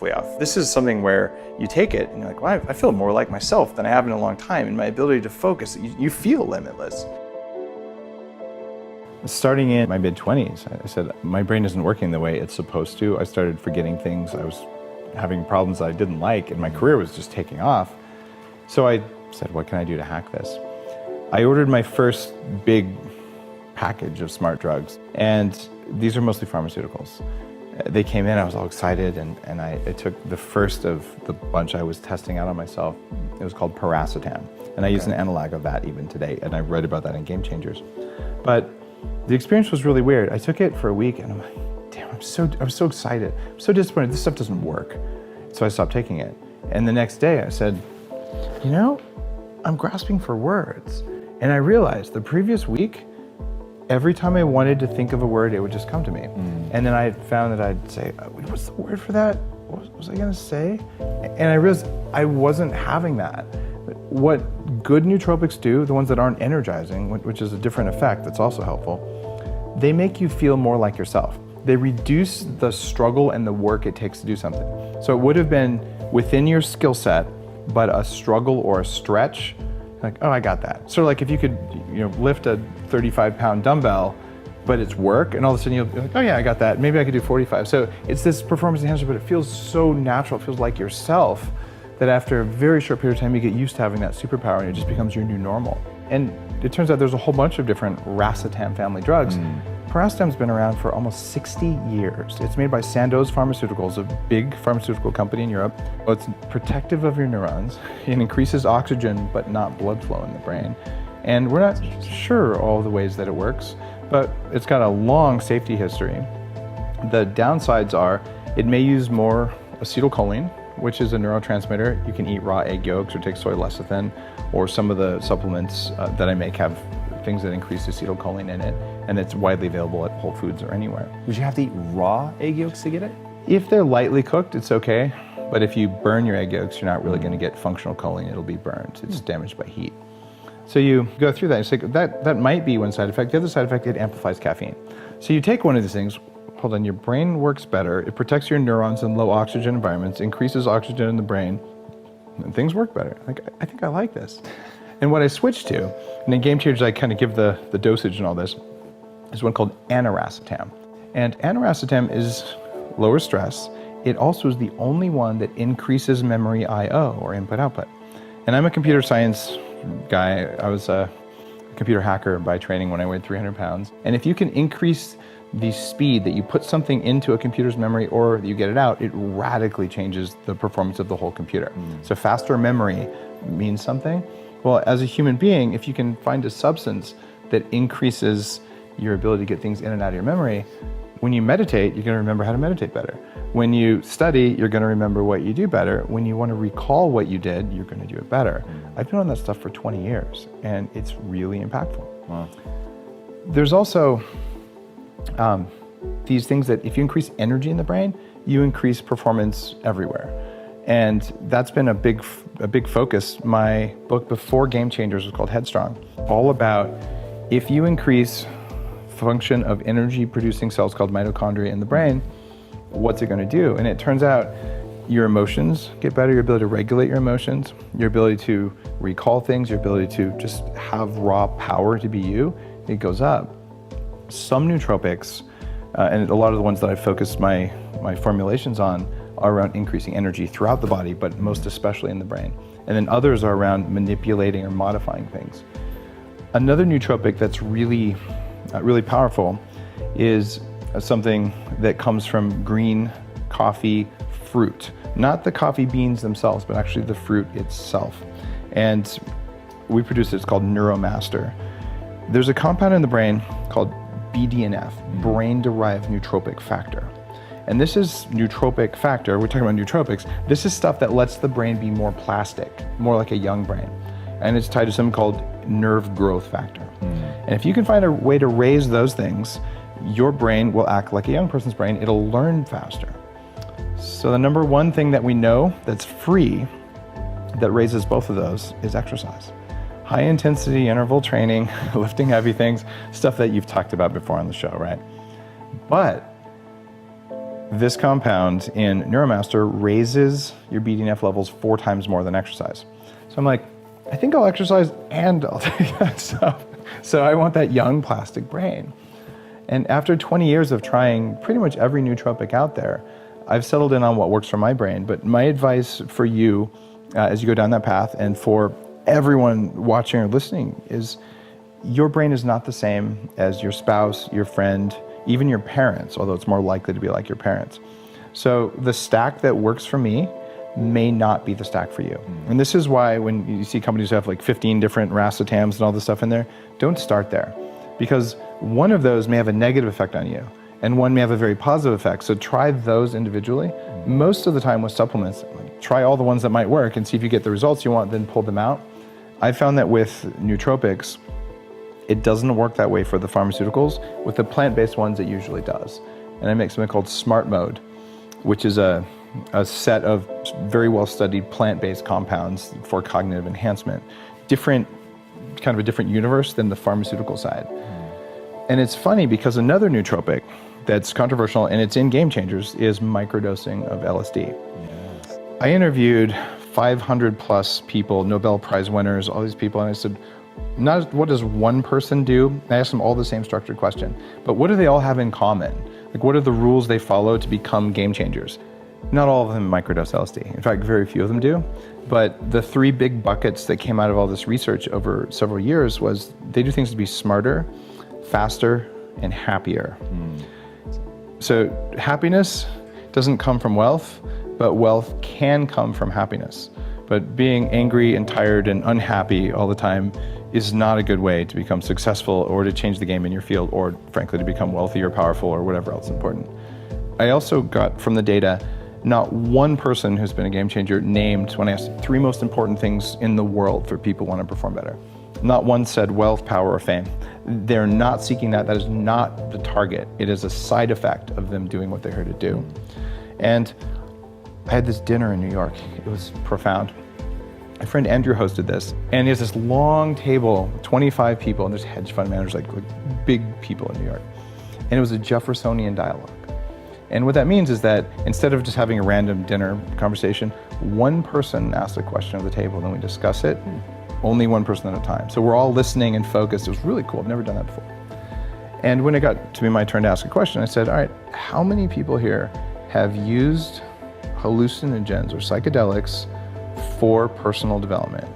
way off. This is something where you take it and you're like, well, I feel more like myself than I have in a long time, and my ability to focus, you feel limitless. Starting in my mid-20s, I said, my brain isn't working the way it's supposed to. I started forgetting things. I was having problems that I didn't like, and my career was just taking off. So I said, what can I do to hack this? I ordered my first big package of smart drugs, and these are mostly pharmaceuticals. They came in, I was all excited, and I took the first of the bunch I was testing out on myself. It was called paracetam, and I use an analog of that even today, and I read about that in Game Changers. But the experience was really weird. I took it for a week, and I'm like, damn, I was so excited. I'm so disappointed, this stuff doesn't work. So I stopped taking it. And the next day I said, you know, I'm grasping for words. And I realized the previous week, every time I wanted to think of a word, it would just come to me. And then I found that I'd say, what's the word for that? What was I gonna say? And I realized I wasn't having that. What good nootropics do, the ones that aren't energizing, which is a different effect that's also helpful, they make you feel more like yourself. They reduce the struggle and the work it takes to do something. So it would have been within your skill set, but a struggle or a stretch, like, oh, I got that. Sort of like if you could, lift a 35-pound dumbbell, but it's work, and all of a sudden you're like, oh yeah, I got that. Maybe I could do 45. So it's this performance enhancement, but it feels so natural. It feels like yourself that after a very short period of time, you get used to having that superpower, and it just becomes your new normal. And it turns out there's a whole bunch of different racetam family drugs. Paracetam's been around for almost 60 years. It's made by Sandoz Pharmaceuticals, a big pharmaceutical company in Europe. It's protective of your neurons. It increases oxygen, but not blood flow in the brain. And we're not sure all the ways that it works, but it's got a long safety history. The downsides are it may use more acetylcholine, which is a neurotransmitter. You can eat raw egg yolks or take soy lecithin, or some of the supplements that I make have things that increase acetylcholine in it, and it's widely available at Whole Foods or anywhere. Would you have to eat raw egg yolks to get it? If they're lightly cooked, it's okay, but if you burn your egg yolks, you're not really going to get functional choline. It'll be burned. It's damaged by heat. So you go through that, and you say, that might be one side effect. The other side effect, it amplifies caffeine. So you take one of these things, hold on, your brain works better, it protects your neurons in low oxygen environments, increases oxygen in the brain, and things work better. Like, I think I like this. And what I switched to, and in Game Changers I kind of give the dosage and all this, is one called aniracetam. And aniracetam is lower stress. It also is the only one that increases memory I/O, or input-output. And I'm a computer science guy. I was a computer hacker by training when I weighed 300 pounds. And if you can increase the speed that you put something into a computer's memory or you get it out, it radically changes the performance of the whole computer. So faster memory means something. Well, as a human being, if you can find a substance that increases your ability to get things in and out of your memory, when you meditate, you're going to remember how to meditate better. When you study, you're going to remember what you do better. When you want to recall what you did, you're going to do it better. I've been on that stuff for 20 years, and it's really impactful. Wow. There's also these things that if you increase energy in the brain, you increase performance everywhere. And that's been a big focus. My book before Game Changers was called Headstrong, all about if you increase function of energy producing cells called mitochondria in the brain, what's it going to do? And it turns out your emotions get better, your ability to regulate your emotions, your ability to recall things, your ability to just have raw power to be you, it goes up. Some nootropics, and a lot of the ones that I've focused my formulations on, are around increasing energy throughout the body, but most especially in the brain. And then others are around manipulating or modifying things. Another nootropic that's really powerful is something that comes from green coffee fruit. Not the coffee beans themselves, but actually the fruit itself. And we produce it, it's called Neuromaster. There's a compound in the brain called BDNF, brain-derived nootropic factor. And this is nootropic factor, we're talking about nootropics, this is stuff that lets the brain be more plastic, more like a young brain. And it's tied to something called nerve growth factor. And if you can find a way to raise those things, your brain will act like a young person's brain, it'll learn faster. So the number one thing that we know that's free that raises both of those is exercise. High intensity interval training, lifting heavy things, stuff that you've talked about before on the show, right? But this compound in Neuromaster raises your BDNF levels 4 times more than exercise. So I'm like, I think I'll exercise and I'll take that stuff. So I want that young plastic brain. And after 20 years of trying pretty much every nootropic out there, I've settled in on what works for my brain. But my advice for you as you go down that path, and for everyone watching or listening, is your brain is not the same as your spouse, your friend, even your parents, although it's more likely to be like your parents. So the stack that works for me may not be the stack for you. And this is why when you see companies who have like 15 different racetams and all this stuff in there, don't start there. Because one of those may have a negative effect on you, and one may have a very positive effect. So try those individually. Most of the time with supplements, try all the ones that might work and see if you get the results you want, then pull them out. I found that with nootropics, it doesn't work that way for the pharmaceuticals. With the plant-based ones, it usually does. And I make something called Smart Mode, which is a set of very well-studied plant-based compounds for cognitive enhancement. Kind of a different universe than the pharmaceutical side. And it's funny because another nootropic that's controversial, and it's in Game Changers, is microdosing of LSD. Yes. I interviewed 500 plus people, Nobel Prize winners, all these people, and I said, not what does one person do? I asked them all the same structured question, but what do they all have in common? Like, what are the rules they follow to become game changers? Not all of them microdose LSD. In fact, very few of them do. But the 3 big buckets that came out of all this research over several years was they do things to be smarter, faster, and happier. So happiness doesn't come from wealth, but wealth can come from happiness. But being angry and tired and unhappy all the time is not a good way to become successful or to change the game in your field, or frankly to become wealthy or powerful or whatever else important. I also got from the data, not one person who's been a game changer named, when I asked 3 most important things in the world for people who want to perform better, not one said wealth, power, or fame. They're not seeking that. That is not the target. It is a side effect of them doing what they're here to do. And I had this dinner in New York. It was profound. My friend Andrew hosted this, and he has this long table, 25 people, and there's hedge fund managers, like big people in New York. And it was a Jeffersonian dialogue. And what that means is that instead of just having a random dinner conversation, one person asks a question at the table, and then we discuss it, only one person at a time. So we're all listening and focused. It was really cool. I've never done that before. And when it got to be my turn to ask a question, I said, all right, how many people here have used hallucinogens or psychedelics for personal development?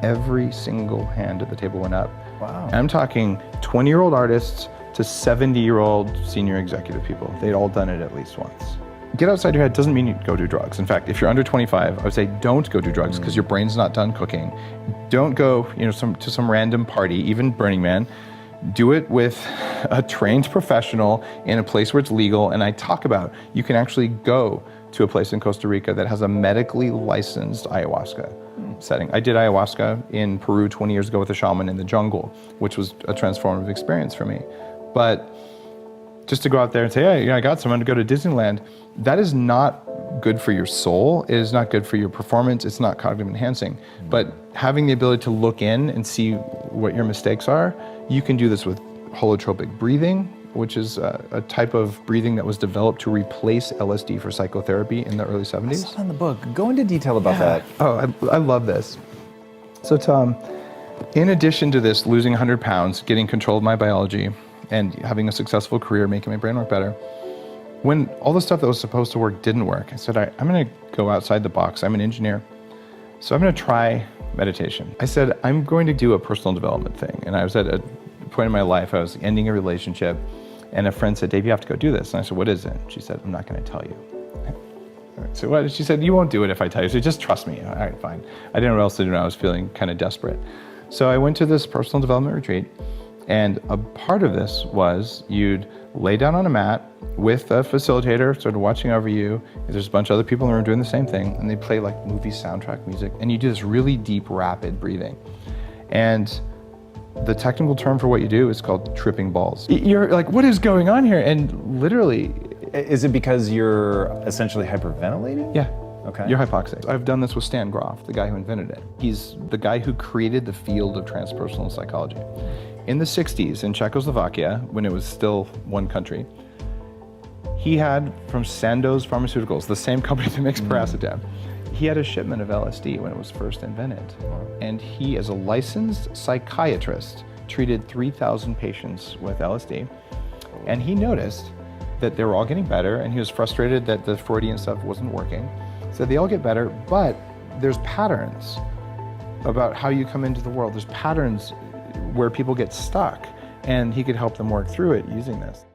Every single hand at the table went up. Wow. And I'm talking 20-year-old artists to 70-year-old senior executive people. They'd all done it at least once. Get outside your head doesn't mean you go do drugs. In fact, if you're under 25, I would say don't go do drugs because your brain's not done cooking. Don't go, to some random party, even Burning Man. Do it with a trained professional in a place where it's legal. And I talk about, you can actually go to a place in Costa Rica that has a medically licensed ayahuasca setting. I did ayahuasca in Peru 20 years ago with a shaman in the jungle, which was a transformative experience for me. But just to go out there and say, hey, I got someone to go to Disneyland, that is not good for your soul. It is not good for your performance. It's not cognitive enhancing. But having the ability to look in and see what your mistakes are, you can do this with holotropic breathing, which is a type of breathing that was developed to replace LSD for psychotherapy in the early 70s. I saw it in the book. Go into detail about that. Oh, I love this. So Tom, in addition to this, losing 100 pounds, getting control of my biology, and having a successful career, making my brain work better, when all the stuff that was supposed to work didn't work, I said, I'm going to go outside the box. I'm an engineer, so I'm going to try meditation. I said, I'm going to do a personal development thing. And I was at a point in my life, I was ending a relationship, and a friend said, Dave, you have to go do this. And I said, what is it? She said, I'm not going to tell you. So what? She said, you won't do it if I tell you. So just trust me. All right, fine. I didn't know what else to do. I was feeling kind of desperate. So I went to this personal development retreat. And a part of this was you'd lay down on a mat with a facilitator sort of watching over you. There's a bunch of other people in the room doing the same thing, and they play like movie soundtrack music, and you do this really deep, rapid breathing. And the technical term for what you do is called tripping balls. You're like, what is going on here? And literally... Is it because you're essentially hyperventilating? Yeah. Okay. You're hypoxic. I've done this with Stan Grof, the guy who invented it. He's the guy who created the field of transpersonal psychology. In the 60s in Czechoslovakia, when it was still one country, He had from Sandoz Pharmaceuticals, the same company that makes paracetam, he had a shipment of LSD when it was first invented. And he, as a licensed psychiatrist, treated 3,000 patients with LSD. And he noticed that they were all getting better, and he was frustrated that the Freudian stuff wasn't working. So they all get better, but there's patterns about how you come into the world. There's patterns where people get stuck, and he could help them work through it using this.